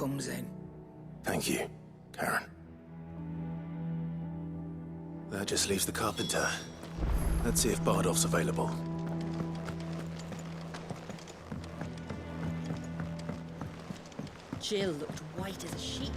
comes in. Thank you, Karen. That just leaves the carpenter. Let's see if Bardolph's available. Jill looked white as a sheet.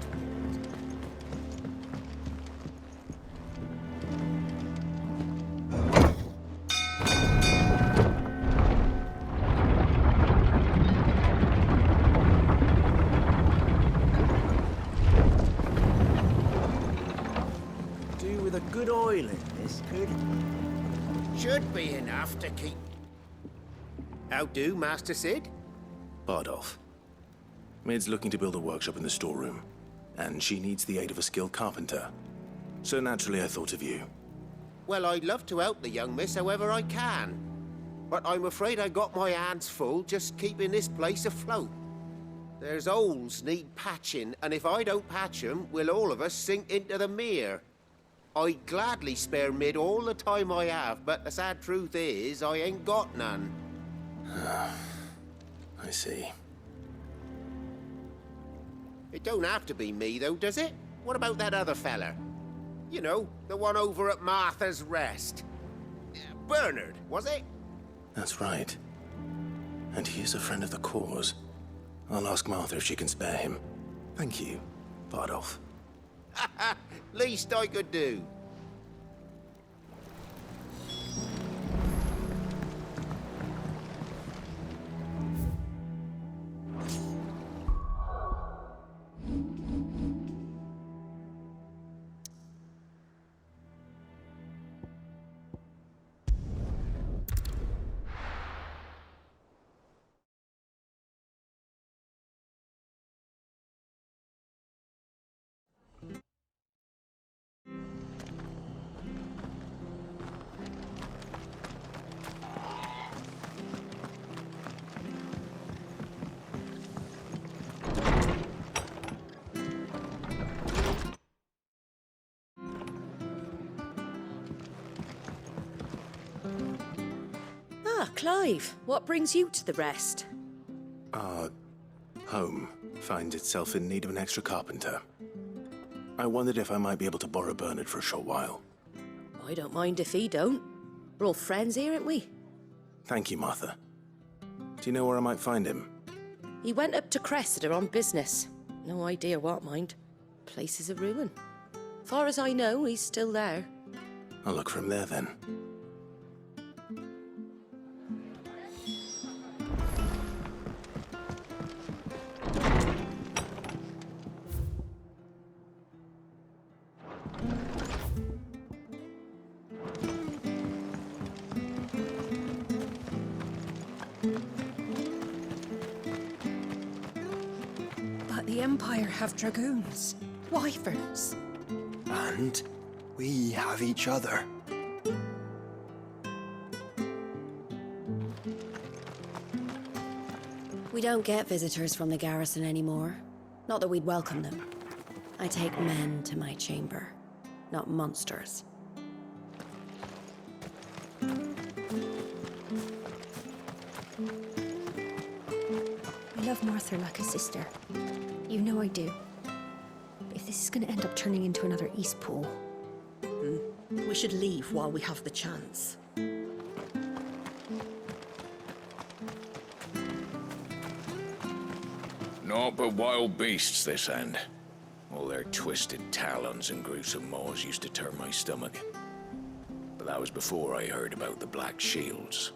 Do with a good oil in this, could? Should be enough to keep... How do, Master Sid? Bardolph. Maid's looking to build a workshop in the storeroom, and she needs the aid of a skilled carpenter. So naturally I thought of you. Well, I'd love to help the young miss however I can. But I'm afraid I got my hands full just keeping this place afloat. There's holes need patching, and if I don't patch them, we'll all of us sink into the mere. I'd gladly spare Mid all the time I have, but the sad truth is, I ain't got none. I see. It don't have to be me, though, does it? What about that other fella? You know, the one over at Martha's Rest. Bernard, was it? That's right. And he is a friend of the cause. I'll ask Martha if she can spare him. Thank you, Bardolph. Least I could do. Ah, Clive, what brings you to the Rest? Our home finds itself in need of an extra carpenter. I wondered if I might be able to borrow Bernard for a short while. I don't mind if he don't. We're all friends here, aren't we? Thank you, Martha. Do you know where I might find him? He went up to Cressida on business. No idea what, mind. Place is a ruin. Far as I know, he's still there. I'll look for him there then. But the Empire have dragoons, wyverns. And we have each other. We don't get visitors from the garrison anymore. Not that we'd welcome them. I take men to my chamber, not monsters. I love Martha like a sister. You know I do. But if this is going to end up turning into another Eastpool... We should leave while we have the chance. Naught but wild beasts this end. All their twisted talons and gruesome maws used to turn my stomach. But that was before I heard about the Black Shields.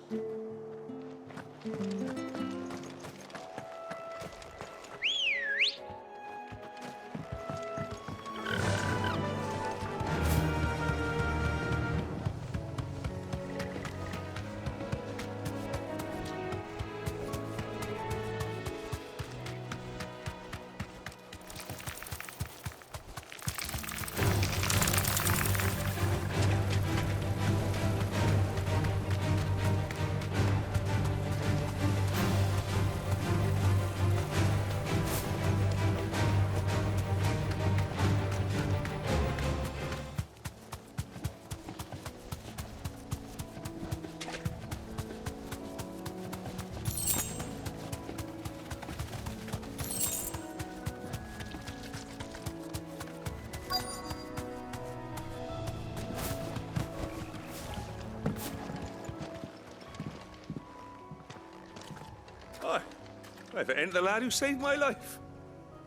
If it ain't the lad who saved my life.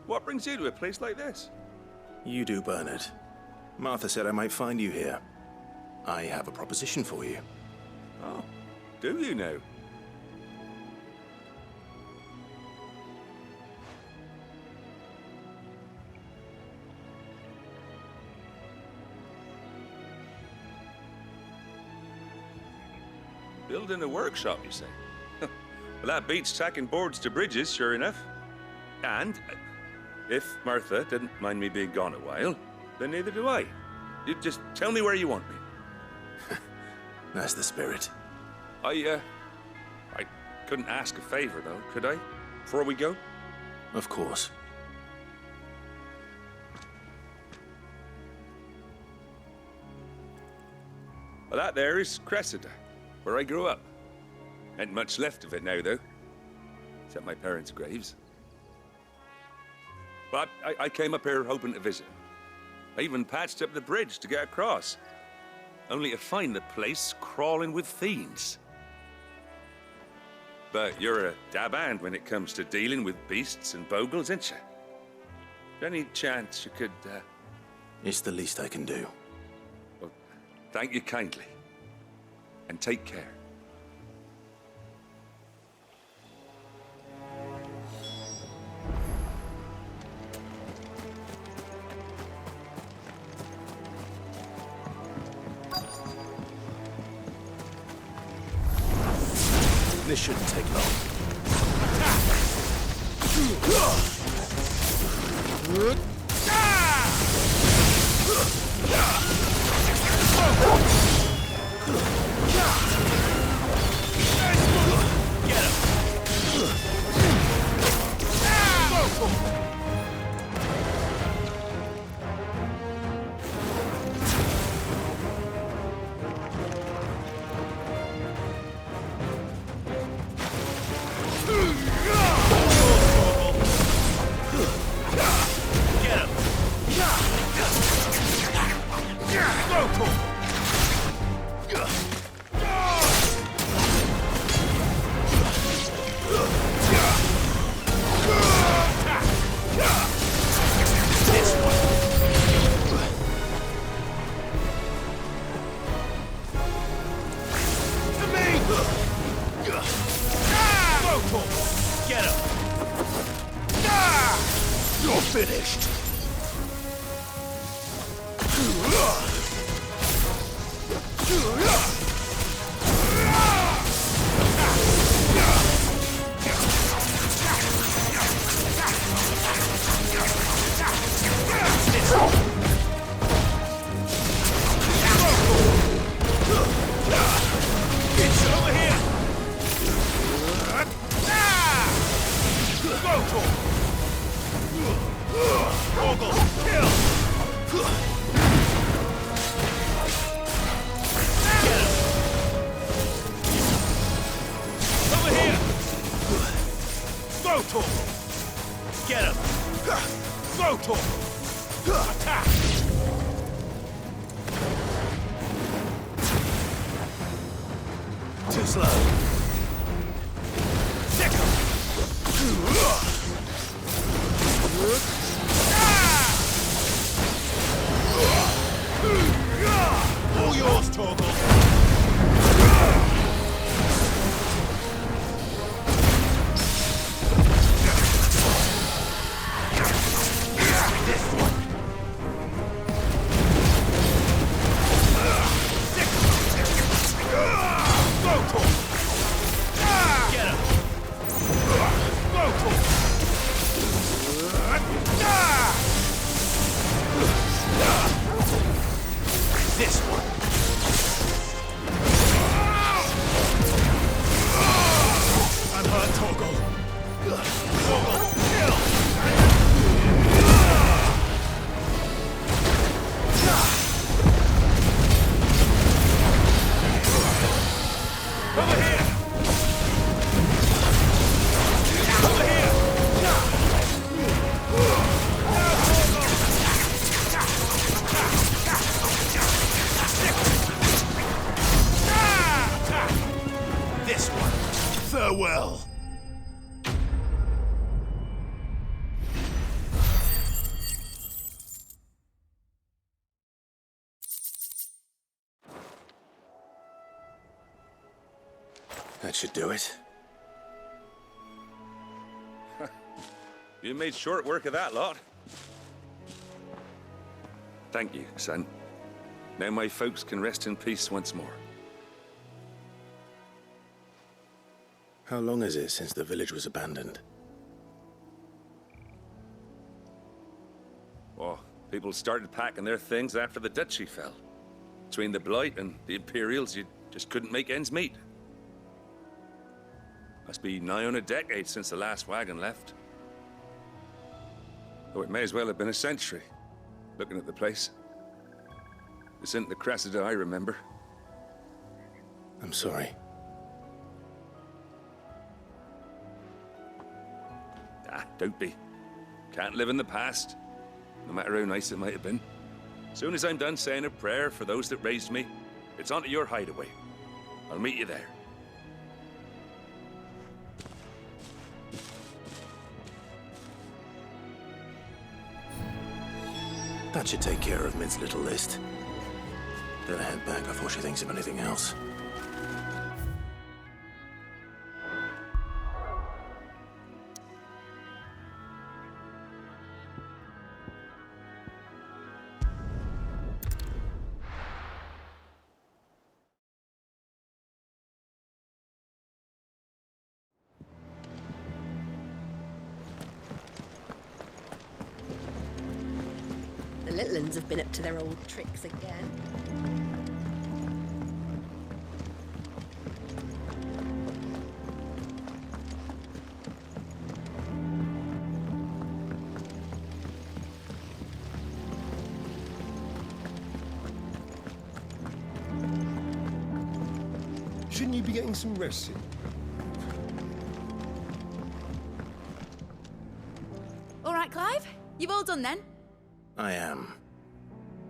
What brings you to a place like this? You do, Bernard. Martha said I might find you here. I have a proposition for you. Oh, do you now? Building a workshop, you say? Well, that beats tacking boards to bridges, sure enough. And if Martha didn't mind me being gone a while, then neither do I. You just tell me where you want me. That's the spirit. I couldn't ask a favor, though, could I? Before we go? Of course. Well, that there is Cressida, where I grew up. Ain't much left of it now, though. Except my parents' graves. But I came up here hoping to visit. I even patched up the bridge to get across. Only to find the place crawling with fiends. But you're a dab hand when it comes to dealing with beasts and bogles, ain't you? Any chance you could, It's the least I can do. Well, thank you kindly. And take care. This shouldn't take long. Too slow. All yours, Torgal. That should do it. You made short work of that lot. Thank you, son. Now my folks can rest in peace once more. How long is it since the village was abandoned? Oh, people started packing their things after the duchy fell. Between the Blight and the Imperials, you just couldn't make ends meet. Must be nigh on a decade since the last wagon left. Though it may as well have been a century, looking at the place. This isn't the Cressida I remember. I'm sorry. Ah, don't be. Can't live in the past, no matter how nice it might have been. Soon as I'm done saying a prayer for those that raised me, it's on to your hideaway. I'll meet you there. That should take care of Mid's little list. Better head back before she thinks of anything else. The little uns have been up to their old tricks again. Shouldn't you be getting some rest in? All right, Clive. You've all done then? I am.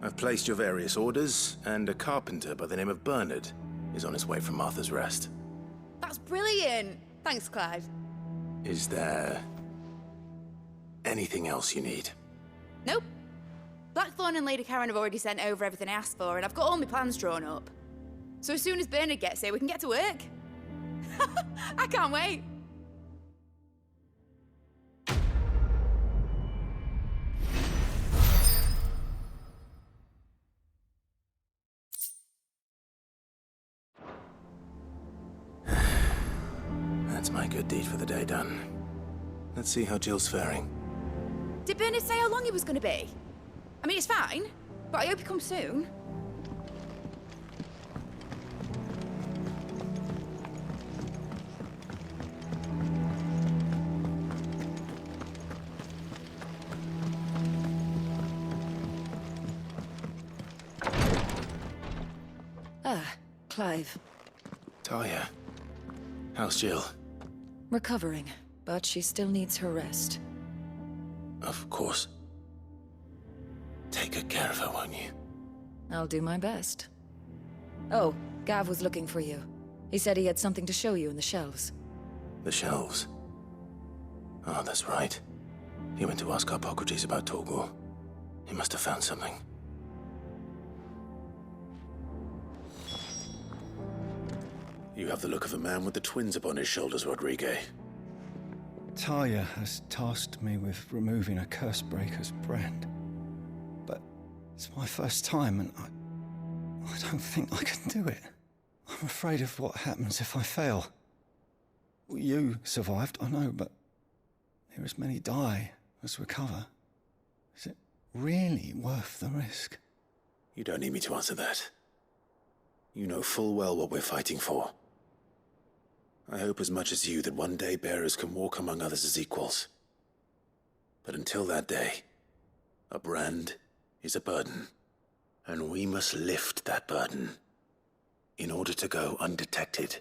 I've placed your various orders, and a carpenter by the name of Bernard is on his way from Martha's Rest. That's brilliant. Thanks, Clive. Is there anything else you need? Nope. Blackthorn and Lady Karen have already sent over everything I asked for, and I've got all my plans drawn up. So as soon as Bernard gets here, we can get to work. I can't wait. That's my good deed for the day done. Let's see how Jill's faring. Did Bernard say how long he was going to be? I mean, it's fine, but I hope he comes soon. Ah, Clive. Talia, how's Jill? Recovering, but she still needs her rest. Of course. Take good care of her, won't you? I'll do my best. Oh, Gav was looking for you. He said he had something to show you in the shelves. The shelves. Oh, that's right. He went to ask Hippocrates about Torgor. He must have found something. You have the look of a man with the twins upon his shoulders, Rodrigue. Talia has tasked me with removing a Cursebreaker's brand. But it's my first time, and I don't think I can do it. I'm afraid of what happens if I fail. You survived, I know, but there as many die as recover. Is it really worth the risk? You don't need me to answer that. You know full well what we're fighting for. I hope as much as you that one day bearers can walk among others as equals. But until that day, a brand is a burden, and we must lift that burden in order to go undetected.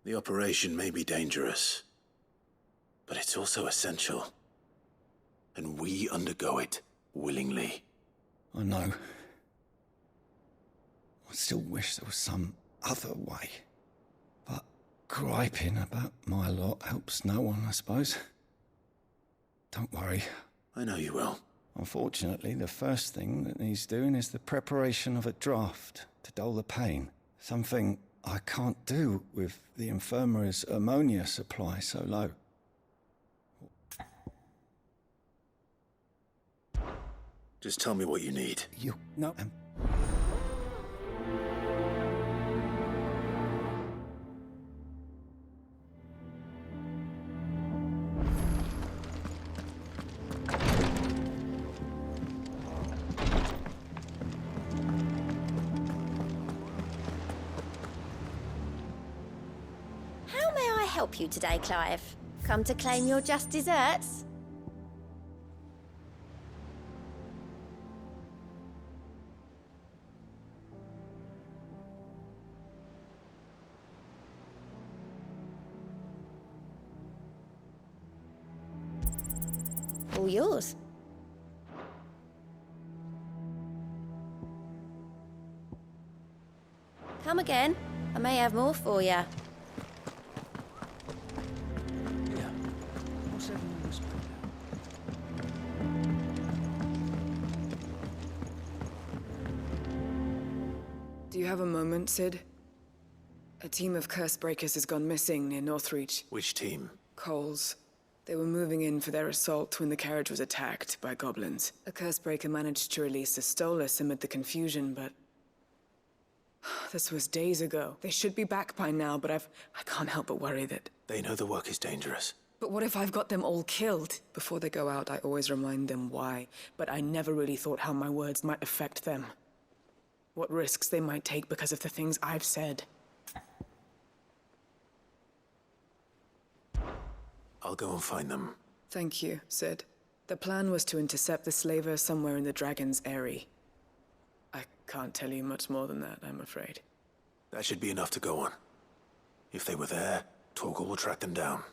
The operation may be dangerous, but it's also essential, and we undergo it willingly. I know. I still wish there was some other way. But griping about my lot helps no one, I suppose. Don't worry. I know you will. Unfortunately, the first thing that needs doing is the preparation of a draft to dull the pain. Something I can't do with the infirmary's ammonia supply so low. Just tell me what you need. No. How may I help you today, Clive? Come to claim your just desserts? All yours. Come again. I may have more for you. Do you have a moment, Sid? A team of curse breakers has gone missing near Northreach. Which team? Coles. They were moving in for their assault when the carriage was attacked by goblins. A curse breaker managed to release a Stolas amid the confusion, but... this was days ago. They should be back by now, but I can't help but worry that... They know the work is dangerous. But what if I've got them all killed? Before they go out, I always remind them why, but I never really thought how my words might affect them. What risks they might take because of the things I've said. I'll go and find them. Thank you, Sid. The plan was to intercept the slaver somewhere in the Dragon's Eyrie. I can't tell you much more than that, I'm afraid. That should be enough to go on. If they were there, Torgal will track them down.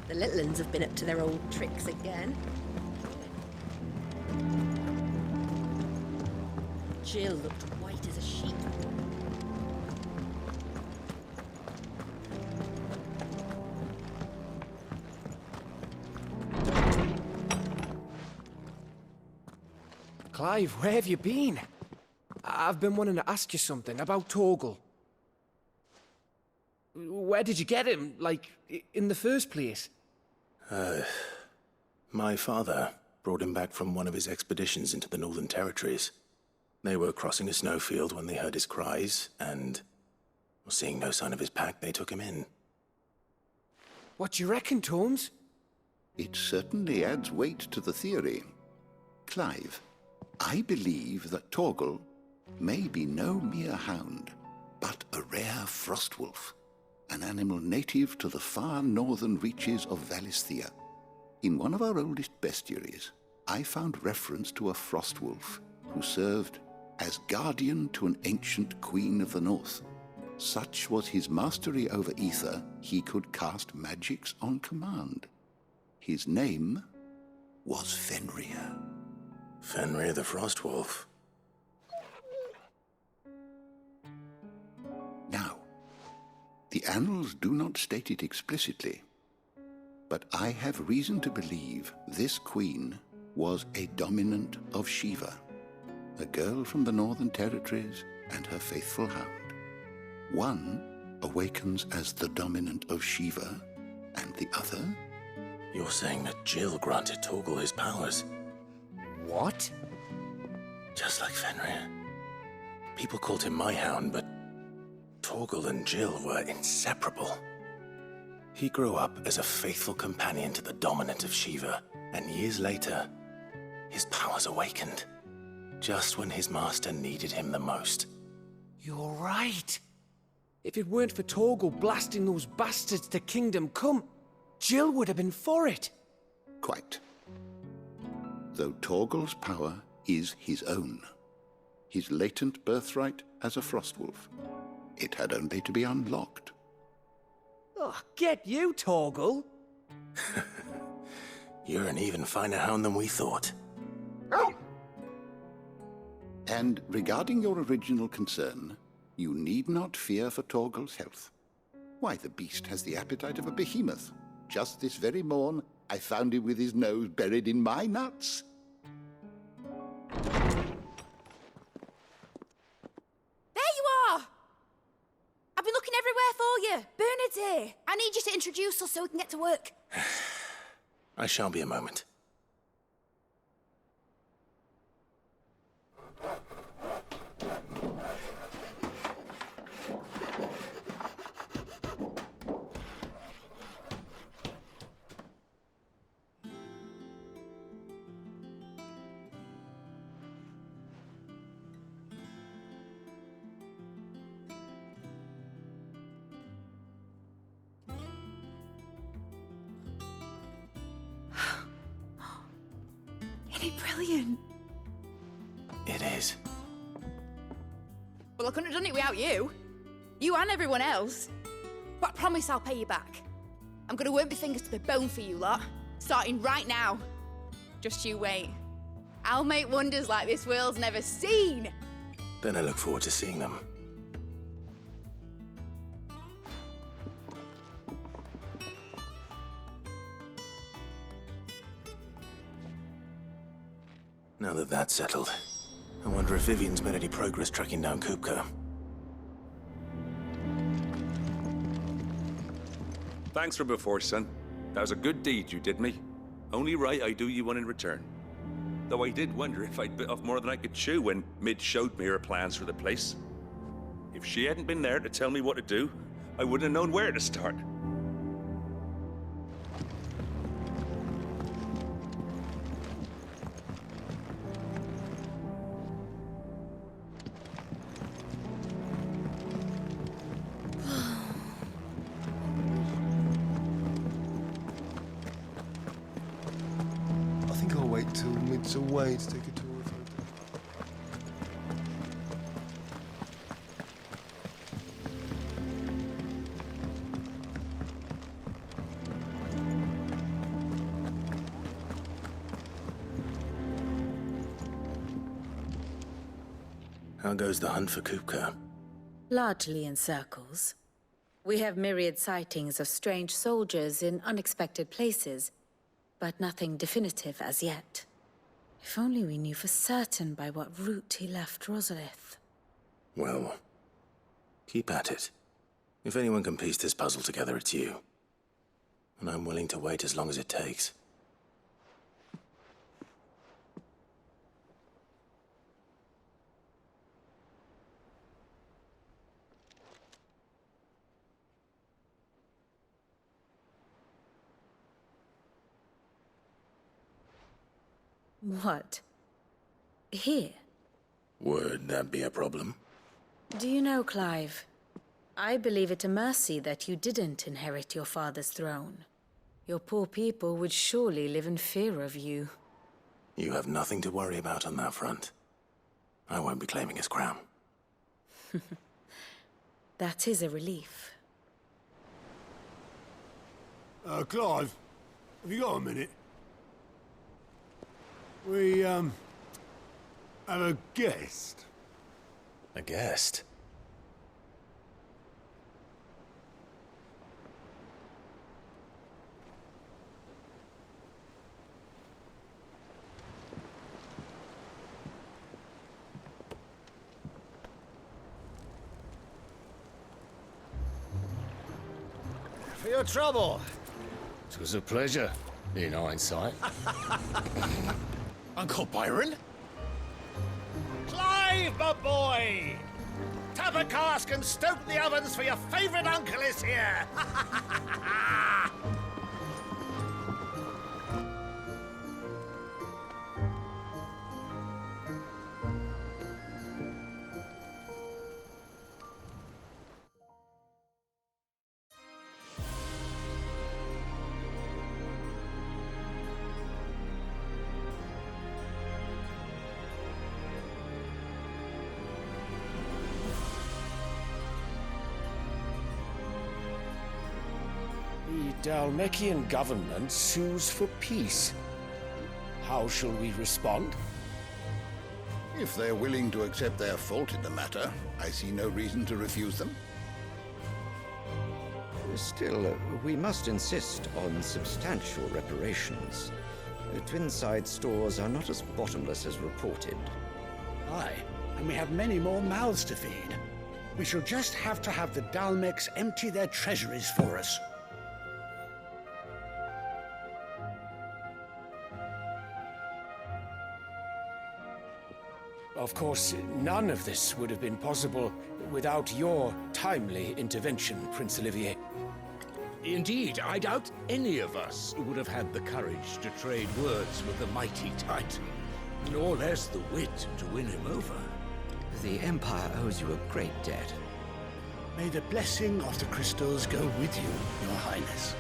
The little uns have been up to their old tricks again. Jill looked white as a sheet. Clive, where have you been? I've been wanting to ask you something about Torgal. Where did you get him, like, in the first place? My father brought him back from one of his expeditions into the Northern Territories. They were crossing a snowfield when they heard his cries, and, seeing no sign of his pack, they took him in. What do you reckon, Tomes? It certainly adds weight to the theory. Clive, I believe that Torgal may be no mere hound, but a rare frostwolf, an animal native to the far northern reaches of Valisthea. In one of our oldest bestiaries, I found reference to a frostwolf who served as guardian to an ancient queen of the north. Such was his mastery over ether, he could cast magics on command. His name was Fenrir. Fenrir the Frostwolf. Now, the annals do not state it explicitly, but I have reason to believe this queen was a dominant of Shiva, a girl from the Northern Territories and her faithful hound. One awakens as the dominant of Shiva, and the other? You're saying that Jill granted Torgal his powers? What? Just like Fenrir. People called him my hound, but Torgal and Jill were inseparable. He grew up as a faithful companion to the dominant of Shiva, and years later, his powers awakened, just when his master needed him the most. You're right. If it weren't for Torgal blasting those bastards to Kingdom Come, Jill would have been for it. Quite. Though Torgal's power is his own, his latent birthright as a Frostwolf, it had only to be unlocked. Oh, get you, Torgal! You're an even finer hound than we thought. And regarding your original concern, you need not fear for Torgal's health. Why, the beast has the appetite of a behemoth. Just this very morn, I found him with his nose buried in my nuts. There you are! I've been looking everywhere for you. Bernard's here. I need you to introduce us so we can get to work. I shan't be a moment. Isn't it brilliant? It is. Well, I couldn't have done it without you. You and everyone else. But I promise I'll pay you back. I'm gonna work my fingers to the bone for you lot, starting right now. Just you wait. I'll make wonders like this world's never seen. Then I look forward to seeing them. Now that that's settled, I wonder if Vivian's made any progress tracking down Kupka. Thanks for before, son. That was a good deed you did me. Only right I do you one in return. Though I did wonder if I'd bit off more than I could chew when Mid showed me her plans for the place. If she hadn't been there to tell me what to do, I wouldn't have known where to start. I think I'll wait till Mid's away to take a tour of her. How goes the hunt for Kupka? Largely in circles. We have myriad sightings of strange soldiers in unexpected places, but nothing definitive as yet. If only we knew for certain by what route he left Rosalith. Well, keep at it. If anyone can piece this puzzle together, it's you. And I'm willing to wait as long as it takes. What? Here? Would that be a problem? Do you know, Clive? I believe it a mercy that you didn't inherit your father's throne. Your poor people would surely live in fear of you. You have nothing to worry about on that front. I won't be claiming his crown. That is a relief. Clive, have you got a minute? We, have a guest. A guest? For your trouble. It was a pleasure, in hindsight. Uncle Byron? Clive, my boy! Tap a cask and stoke the ovens for your favourite uncle is here! The Dalmekian government sues for peace. How shall we respond? If they're willing to accept their fault in the matter, I see no reason to refuse them. Still, we must insist on substantial reparations. Twinside stores are not as bottomless as reported. Aye, and we have many more mouths to feed. We shall just have to have the Dalmex empty their treasuries for us. Of course, none of this would have been possible without your timely intervention, Prince Olivier. Indeed, I doubt any of us would have had the courage to trade words with the mighty Titan, nor less the wit to win him over. The Empire owes you a great debt. May the blessing of the crystals go with you, Your Highness.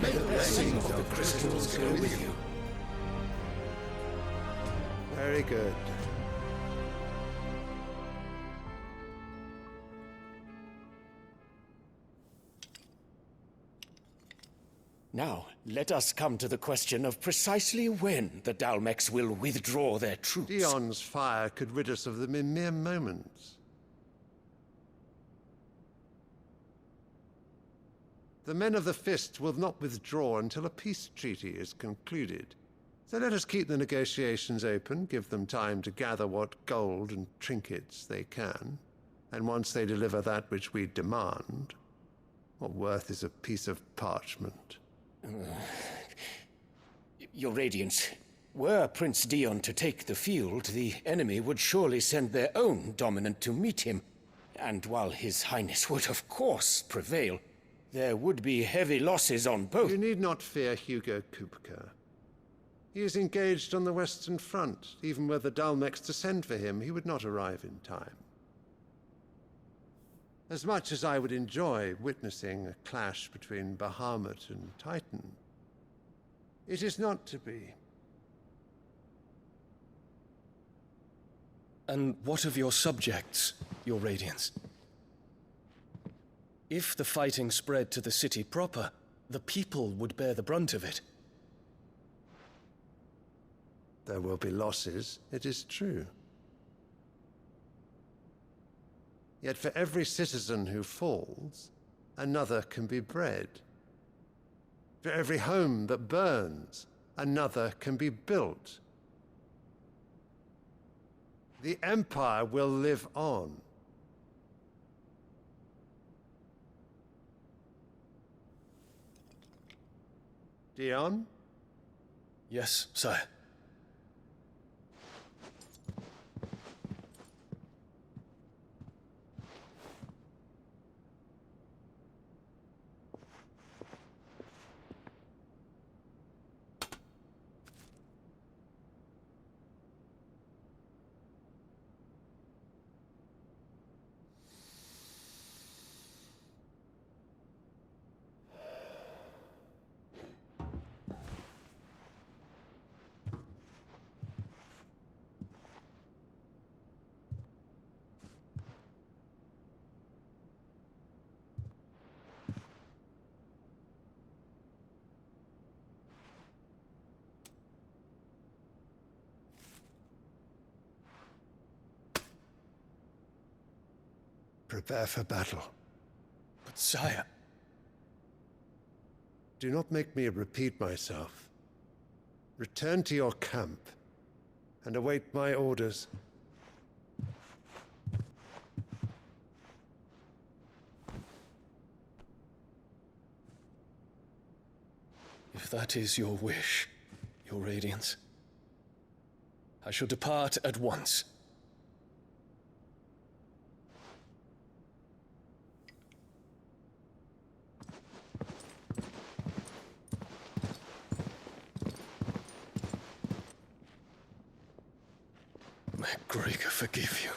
May the blessing of the crystals go with you. Very good. Now, let us come to the question of precisely when the Dalmex will withdraw their troops. Dion's fire could rid us of them in mere moments. The men of the Fist will not withdraw until a peace treaty is concluded. So let us keep the negotiations open, give them time to gather what gold and trinkets they can, and once they deliver that which we demand, what worth is a piece of parchment? Your Radiance, were Prince Dion to take the field, the enemy would surely send their own dominant to meet him. And while His Highness would of course prevail, there would be heavy losses on both. You need not fear Hugo Kupka. He is engaged on the Western Front. Even were the Dalmex to send for him, he would not arrive in time. As much as I would enjoy witnessing a clash between Bahamut and Titan, it is not to be. And what of your subjects, Your Radiance? If the fighting spread to the city proper, the people would bear the brunt of it. There will be losses, it is true. Yet for every citizen who falls, another can be bred. For every home that burns, another can be built. The Empire will live on. Dion? Yes, sire. Prepare for battle. But sire... Do not make me repeat myself. Return to your camp and await my orders. If that is your wish, Your Radiance, I shall depart at once. May Gregor forgive you.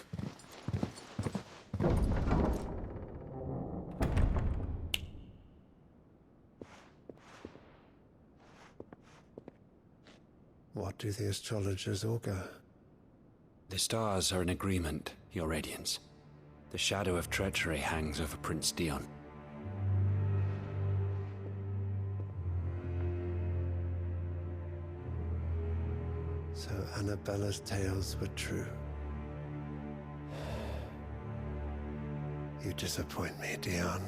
What do the astrologers augur? The stars are in agreement, Your Radiance. The shadow of treachery hangs over Prince Dion. So Annabella's tales were true. You disappoint me, Dion.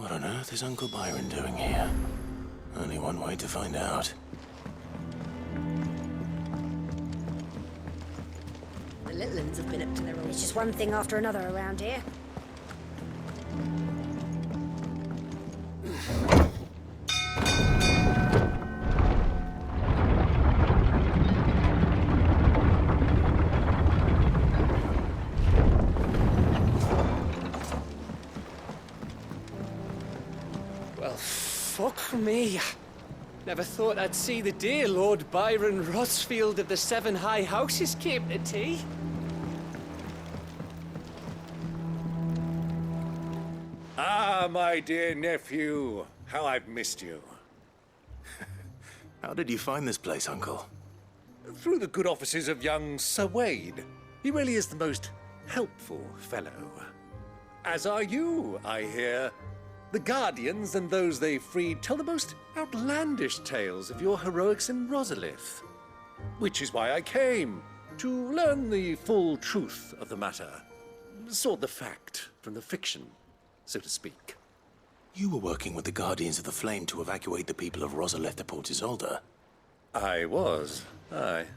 What on earth is Uncle Byron doing here? Only one way to find out. The little ones have been up to their own. It's just one thing after another around here. Well, fuck me. Never thought I'd see the day Lord Byron Rosfield of the Seven High Houses came to tea. Ah, my dear nephew. How I've missed you. How did you find this place, Uncle? Through the good offices of young Sir Wade. He really is the most helpful fellow. As are you, I hear. The Guardians and those they freed tell the most outlandish tales of your heroics in Rosalith. Which is why I came, to learn the full truth of the matter. Sort the fact from the fiction, so to speak. You were working with the Guardians of the Flame to evacuate the people of Rosalith to Port Isolde. I was, aye.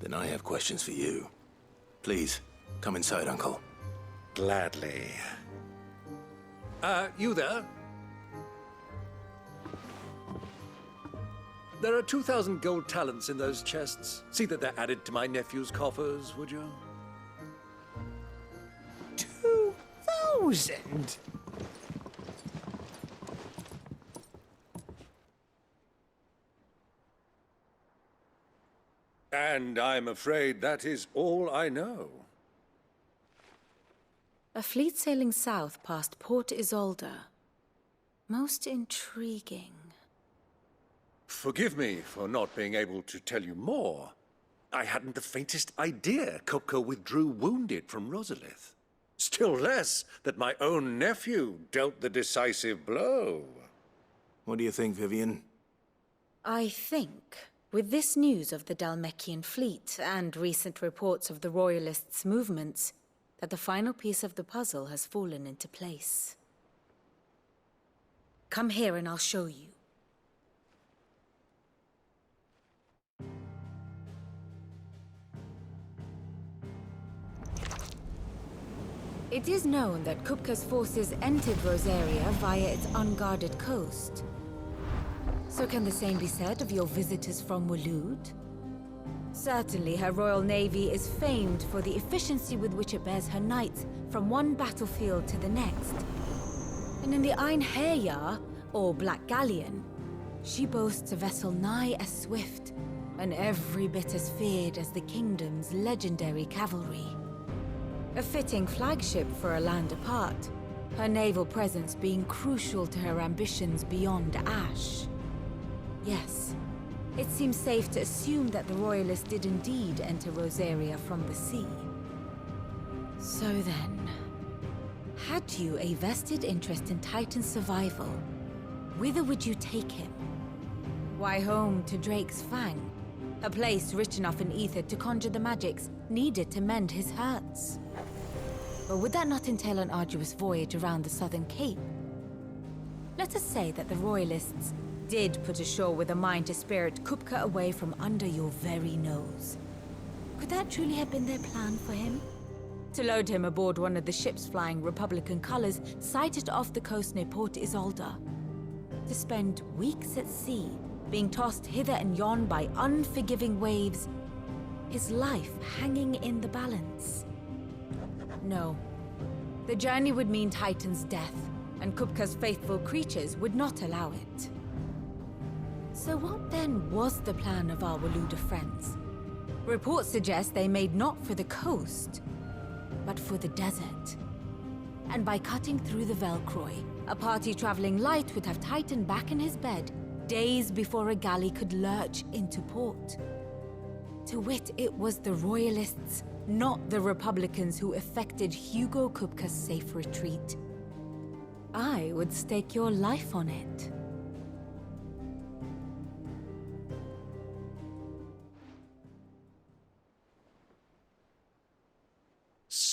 Then I have questions for you. Please, come inside, Uncle. Gladly. You there? There are 2,000 gold talents in those chests. See that they're added to my nephew's coffers, would you? 2,000? And I'm afraid that is all I know. A fleet sailing south past Port Isolde. Most intriguing. Forgive me for not being able to tell you more. I hadn't the faintest idea Kupka withdrew wounded from Rosalith. Still less that my own nephew dealt the decisive blow. What do you think, Vivian? I think, with this news of the Dhalmekian fleet and recent reports of the Royalists' movements, that the final piece of the puzzle has fallen into place. Come here and I'll show you. It is known that Kupka's forces entered Rosaria via its unguarded coast. So can the same be said of your visitors from Waloed? Certainly, her Royal Navy is famed for the efficiency with which it bears her knights from one battlefield to the next. And in the Einherjar, or Black Galleon, she boasts a vessel nigh as swift and every bit as feared as the kingdom's legendary cavalry. A fitting flagship for a land apart, her naval presence being crucial to her ambitions beyond Ash. Yes. It seems safe to assume that the Royalists did indeed enter Rosaria from the sea. So then, had you a vested interest in Titan's survival, whither would you take him? Why, home to Drake's Fang, a place rich enough in ether to conjure the magics needed to mend his hurts. But would that not entail an arduous voyage around the southern cape? Let us say that the Royalists did put ashore with a mind to spirit Kupka away from under your very nose. Could that truly have been their plan for him? To load him aboard one of the ships flying Republican colors sighted off the coast near Port Isolde. To spend weeks at sea, being tossed hither and yon by unforgiving waves, his life hanging in the balance. No. The journey would mean Titan's death, and Kupka's faithful creatures would not allow it. So what then was the plan of our Waluda friends? Reports suggest they made not for the coast, but for the desert. And by cutting through the Velcroy, a party traveling light would have Titan back in his bed days before a galley could lurch into port. To wit, it was the Royalists, not the Republicans, who effected Hugo Kupka's safe retreat. I would stake your life on it.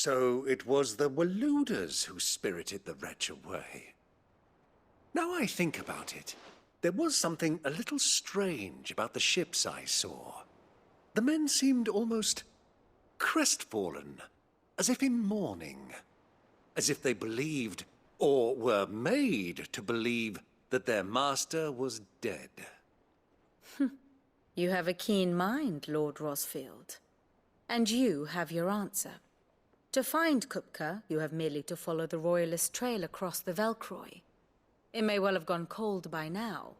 So it was the Waluders who spirited the wretch away. Now I think about it, there was something a little strange about the ships I saw. The men seemed almost crestfallen, as if in mourning, as if they believed, or were made to believe, that their master was dead. You have a keen mind, Lord Rosfield. And you have your answer. To find Kupka, you have merely to follow the Royalist trail across the Velcroy. It may well have gone cold by now,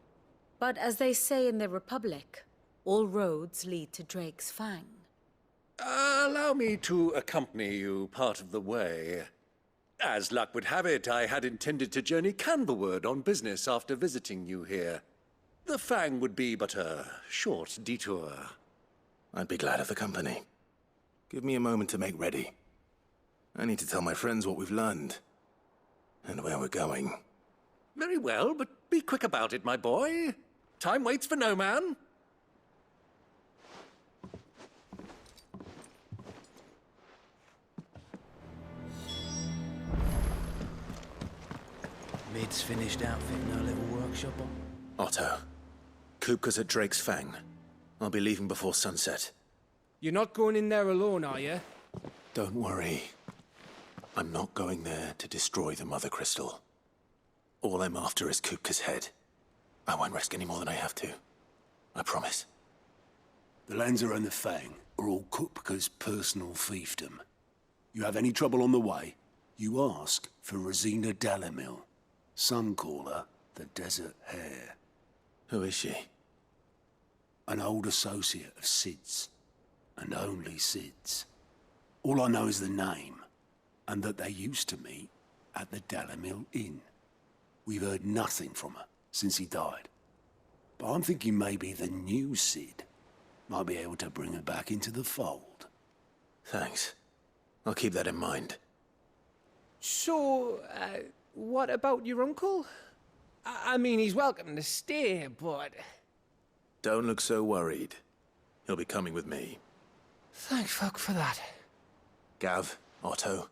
but as they say in the Republic, all roads lead to Drake's Fang. Allow me to accompany you part of the way. As luck would have it, I had intended to journey Canberward on business after visiting you here. The Fang would be but a short detour. I'd be glad of the company. Give me a moment to make ready. I need to tell my friends what we've learned. And where we're going. Very well, but be quick about it, my boy. Time waits for no man. Mid's finished outfitting our little workshop on. Otto, Kupka's at Drake's Fang. I'll be leaving before sunset. You're not going in there alone, are you? Don't worry. I'm not going there to destroy the Mother Crystal. All I'm after is Kupka's head. I won't risk any more than I have to. I promise. The lands around the Fang are all Kupka's personal fiefdom. You have any trouble on the way, you ask for Rosina Dalamil. Some call her the Desert Hare. Who is she? An old associate of Sid's, and only Sid's. All I know is the name, and that they used to meet at the Dalamil Inn. We've heard nothing from her since he died. But I'm thinking maybe the new Sid might be able to bring her back into the fold. Thanks. I'll keep that in mind. So, what about your uncle? I mean, he's welcome to stay, but... Don't look so worried. He'll be coming with me. Thank fuck for that. Gav, Otto,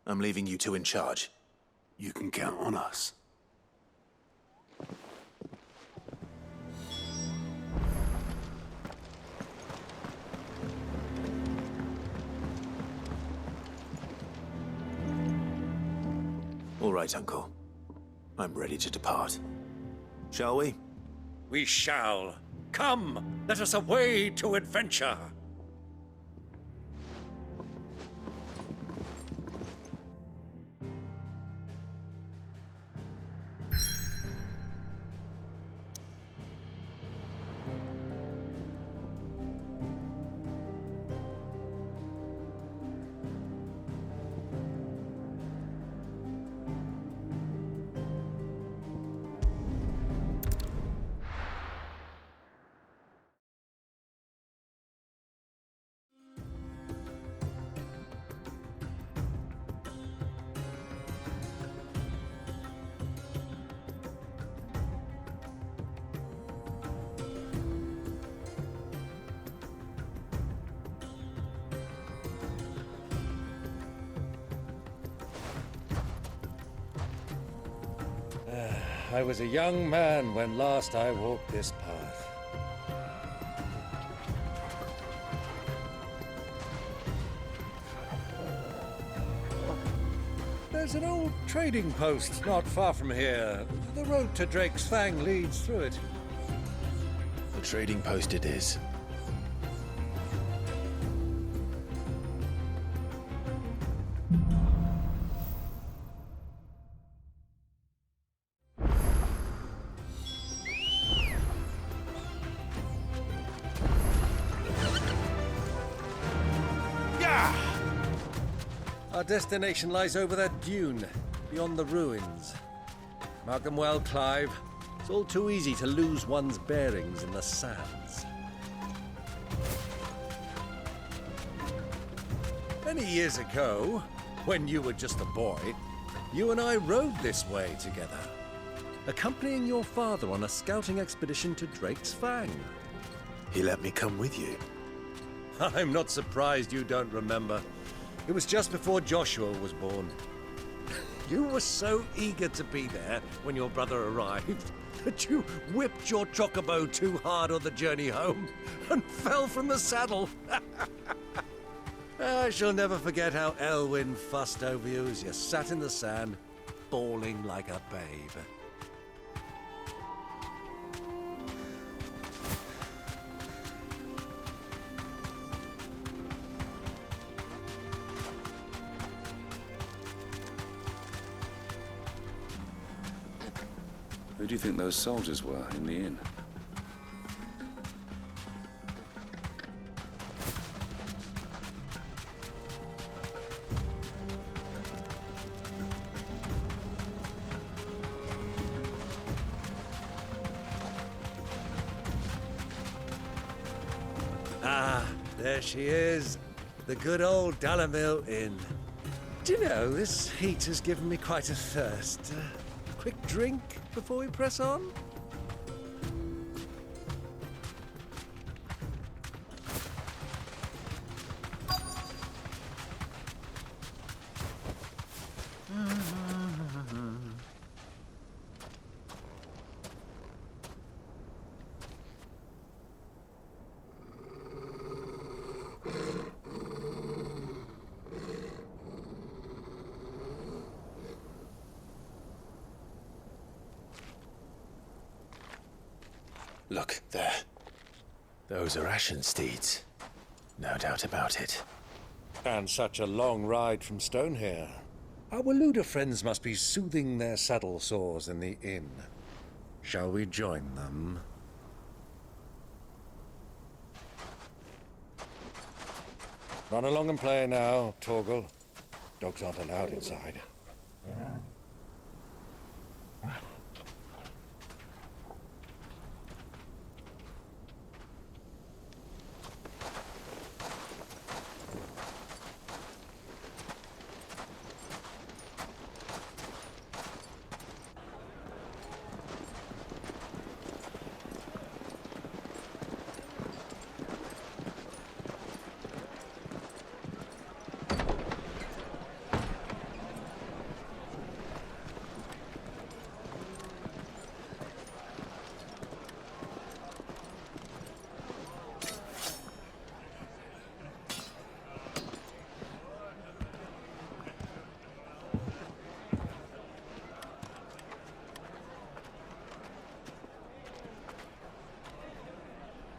I'm leaving you two in charge. You can count on us. All right, Uncle. I'm ready to depart. Shall we? We shall. Come, let us away to adventure. I was a young man when last I walked this path. There's an old trading post not far from here. The road to Drake's Fang leads through it. The trading post it is. Our destination lies over that dune, beyond the ruins. Mark them well, Clive. It's all too easy to lose one's bearings in the sands. Many years ago, when you were just a boy, you and I rode this way together, accompanying your father on a scouting expedition to Drake's Fang. He let me come with you. I'm not surprised you don't remember. It was just before Joshua was born. You were so eager to be there when your brother arrived that you whipped your chocobo too hard on the journey home and fell from the saddle. I shall never forget how Elwyn fussed over you as you sat in the sand, bawling like a babe. Who do you think those soldiers were in the inn? Ah, there she is. The good old Dalamil Inn. Do you know, this heat has given me quite a thirst. Quick drink before we press on? Look, there. Those are Ashen steeds. No doubt about it. And such a long ride from Stonehair. Our Waluda friends must be soothing their saddle sores in the inn. Shall we join them? Run along and play now, Torgal. Dogs aren't allowed inside.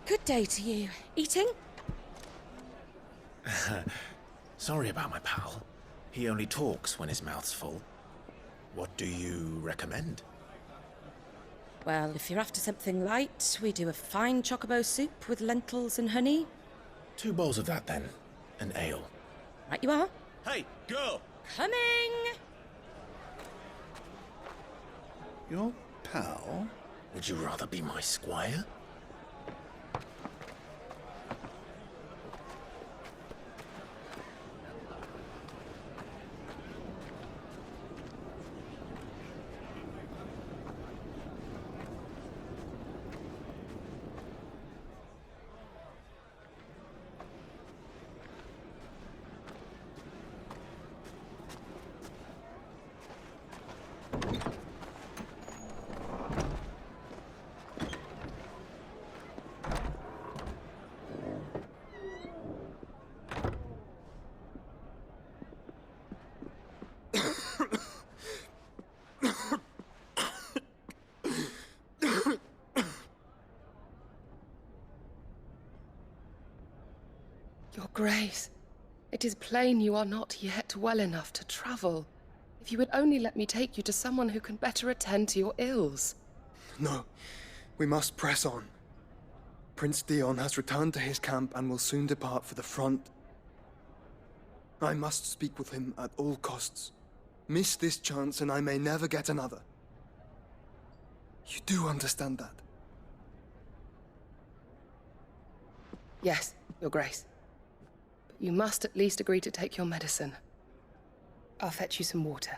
Good day to you. Eating? Sorry about my pal. He only talks when his mouth's full. What do you recommend? Well, if you're after something light, we do a fine chocobo soup with lentils and honey. 2 bowls of that, then. An ale. Right you are. Hey, girl! Coming! Your pal? Would you rather be my squire? Your Grace, it is plain you are not yet well enough to travel. If you would only let me take you to someone who can better attend to your ills. No, we must press on. Prince Dion has returned to his camp and will soon depart for the front. I must speak with him at all costs. Miss this chance and I may never get another. You do understand that? Yes, Your Grace. But you must at least agree to take your medicine. I'll fetch you some water.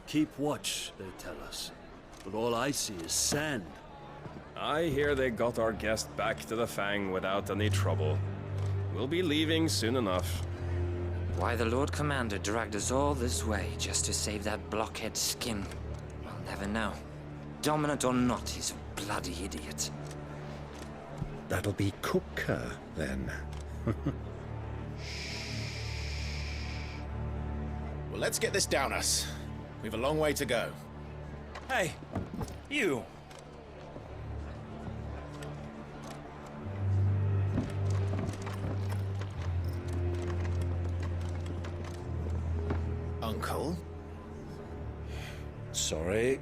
Keep watch, they tell us. But all I see is sand. I hear they got our guest back to the Fang without any trouble. We'll be leaving soon enough. Why the Lord Commander dragged us all this way just to save that blockhead's skin, I'll never know. Dominant or not, he's a bloody idiot. That'll be Cooker, then. Well, let's get this down us. We've a long way to go. Hey, you! Uncle? Sorry.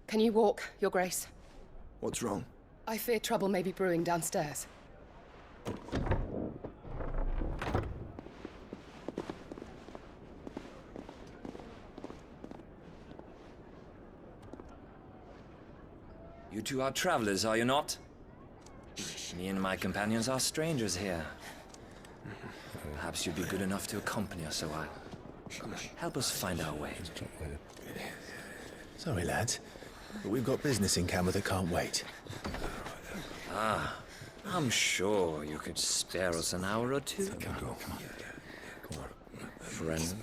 Can you walk, Your Grace? What's wrong? I fear trouble may be brewing downstairs. You two are travelers, are you not? Me and my companions are strangers here. Perhaps you'd be good enough to accompany us a while. Help us find our way. Sorry, lads, but we've got business in camera that can't wait. Ah, I'm sure you could spare us an hour or two. Come on. Friend.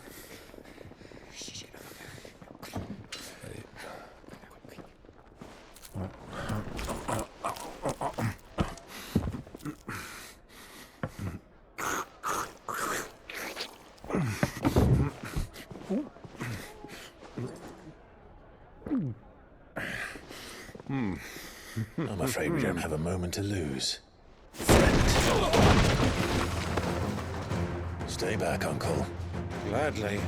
I'm afraid we don't have a moment to lose. Stay back, Uncle. Gladly.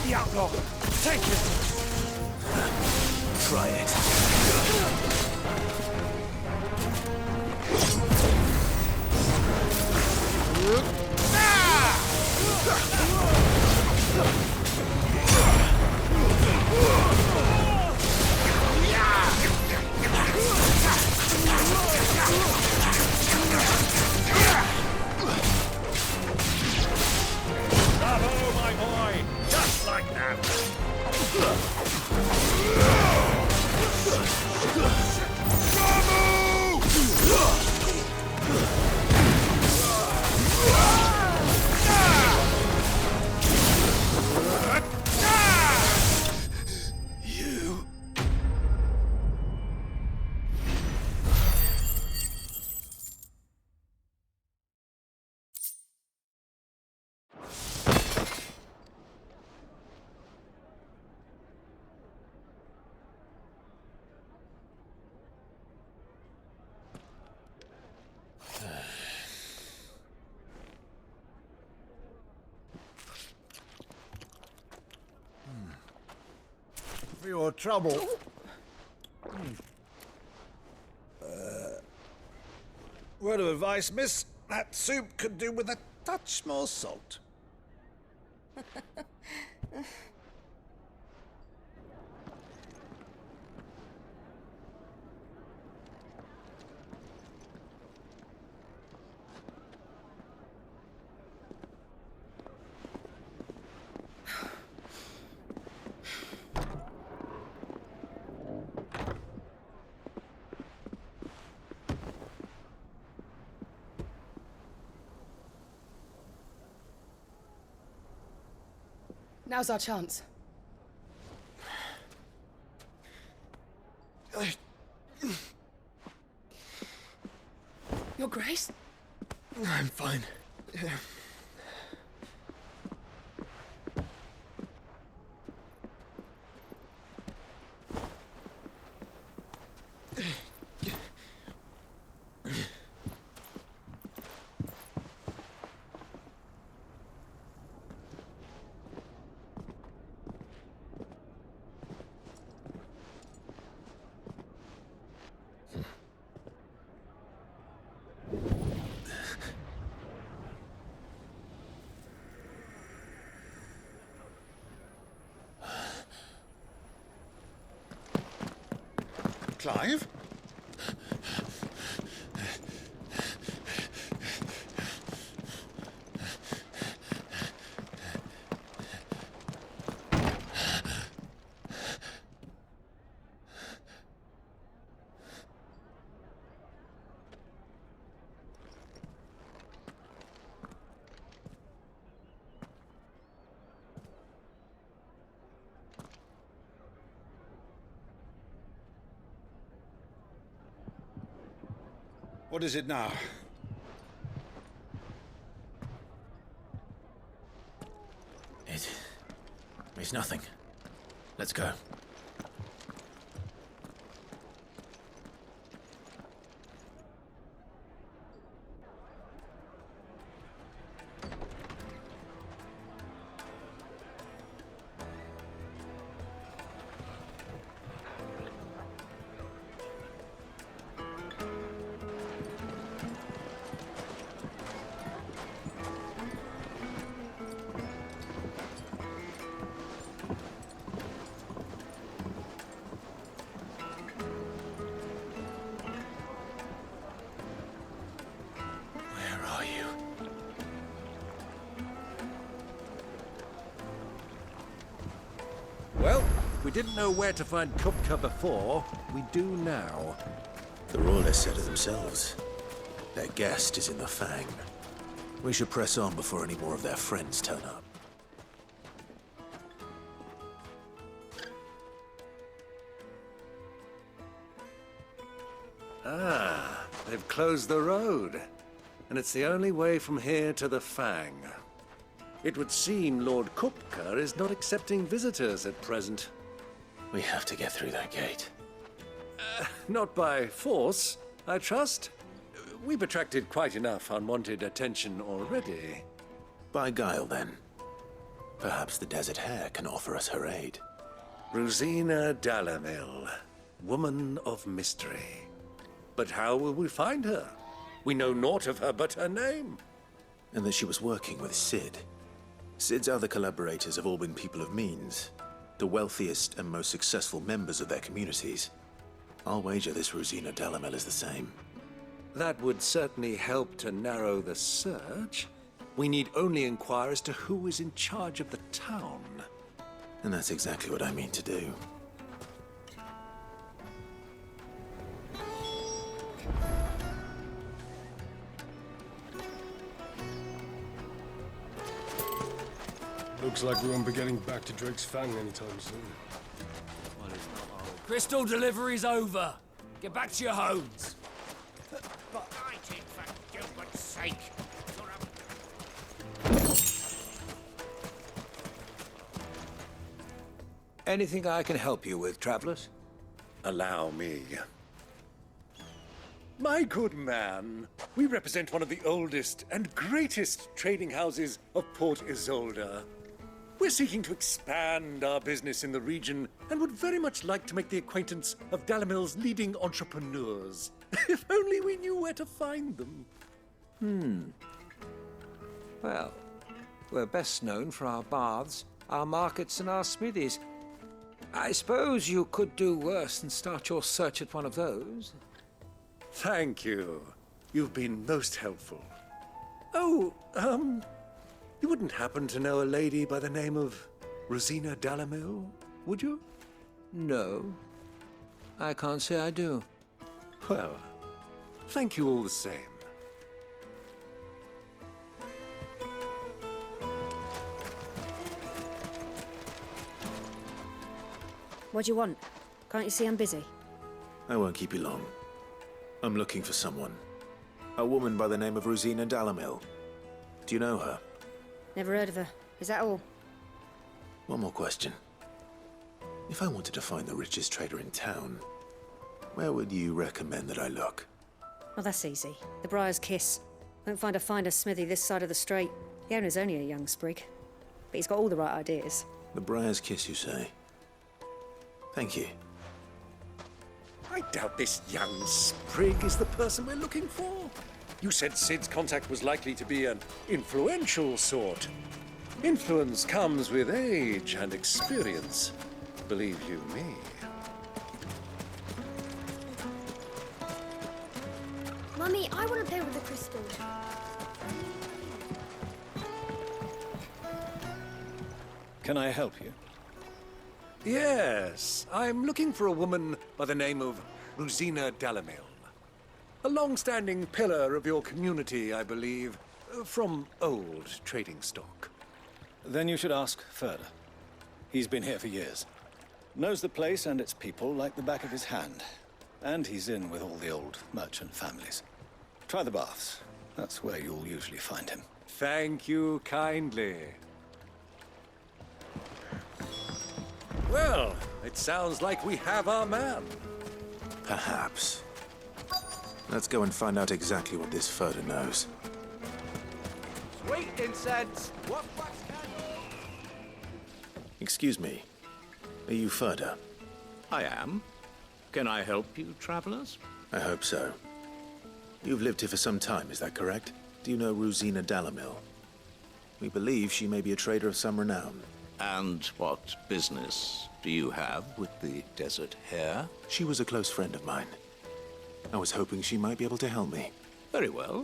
The outlaw! Take it! Try it. Bravo, my boy! Just like that! You. For your trouble. Word of advice, miss. That soup could do with a touch more salt. Now's our chance. Your Grace? I'm fine. Clive? What is it now? It's nothing. Let's go. Well, we didn't know where to find Kupka before. We do now. The Royalists said it themselves. Their guest is in the Fang. We should press on before any more of their friends turn up. Ah, they've closed the road. And it's the only way from here to the Fang. It would seem Lord Kupka is not accepting visitors at present. We have to get through that gate. Not by force, I trust. We've attracted quite enough unwanted attention already. By guile, then. Perhaps the Desert Hare can offer us her aid. Rosina Dalamil, woman of mystery. But how will we find her? We know naught of her but her name. And that she was working with Sid. Sid's other collaborators have all been people of means, the wealthiest and most successful members of their communities. I'll wager this Rosina Dalamel is the same. That would certainly help to narrow the search. We need only inquire as to who is in charge of the town. And that's exactly what I mean to do. Looks like we won't be getting back to Drake's Fang anytime soon. Crystal delivery's over. Get back to your homes. But I take for Gilbert's sake. Anything I can help you with, travelers? Allow me. My good man, we represent one of the oldest and greatest trading houses of Port Isolde. We're seeking to expand our business in the region and would very much like to make the acquaintance of Dalamil's leading entrepreneurs. If only we knew where to find them. Well, we're best known for our baths, our markets, and our smithies. I suppose you could do worse than start your search at one of those. Thank you. You've been most helpful. Oh, you wouldn't happen to know a lady by the name of Rosina Dalamil, would you? No. I can't say I do. Well, thank you all the same. What do you want? Can't you see I'm busy? I won't keep you long. I'm looking for someone. A woman by the name of Rosina Dalamil. Do you know her? Never heard of her. Is that all? One more question. If I wanted to find the richest trader in town, where would you recommend that I look? Well, that's easy. The Briar's Kiss. Won't find a finer smithy this side of the strait. The owner's only a young sprig. But he's got all the right ideas. The Briar's Kiss, you say? Thank you. I doubt this young sprig is the person we're looking for. You said Sid's contact was likely to be an influential sort. Influence comes with age and experience. Believe you me. Mummy, I want to play with the crystal. Can I help you? Yes, I'm looking for a woman by the name of Rosina Dalamil. A long-standing pillar of your community, I believe, from old trading stock. Then you should ask further. He's been here for years. Knows the place and its people like the back of his hand. And he's in with all the old merchant families. Try the baths. That's where you'll usually find him. Thank you kindly. Well, it sounds like we have our man. Perhaps. Let's go and find out exactly what this Furder knows. Sweet incense! What wax candle? Excuse me. Are you Furder? I am. Can I help you, travelers? I hope so. You've lived here for some time, is that correct? Do you know Rosina Dalamil? We believe she may be a trader of some renown. And what business do you have with the desert hare? She was a close friend of mine. I was hoping she might be able to help me. Very well.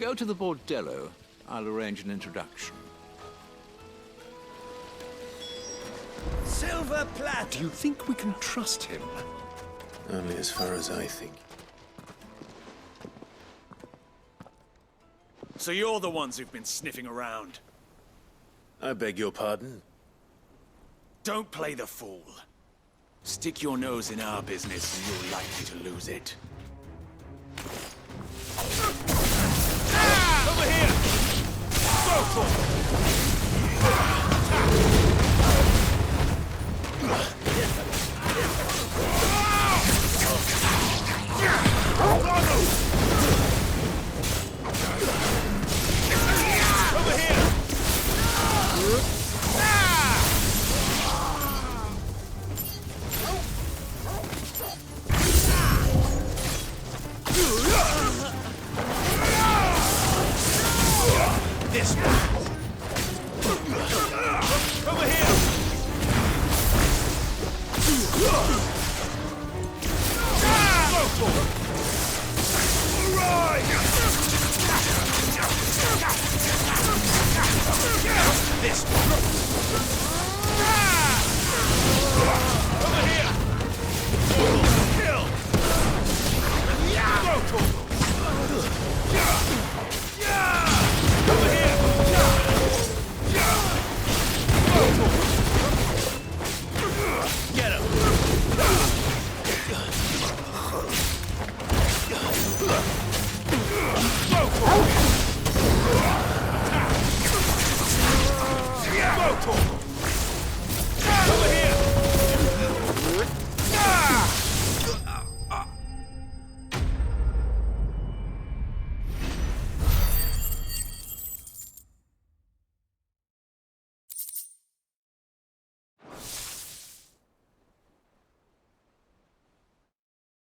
Go to the bordello. I'll arrange an introduction. Silver plat! Do you think we can trust him? Only as far as I think. So you're the ones who've been sniffing around? I beg your pardon? Don't play the fool. Stick your nose in our business and you're likely to lose it. Over here! Go for Over here! This one. Over here. Go for it. All right. This one.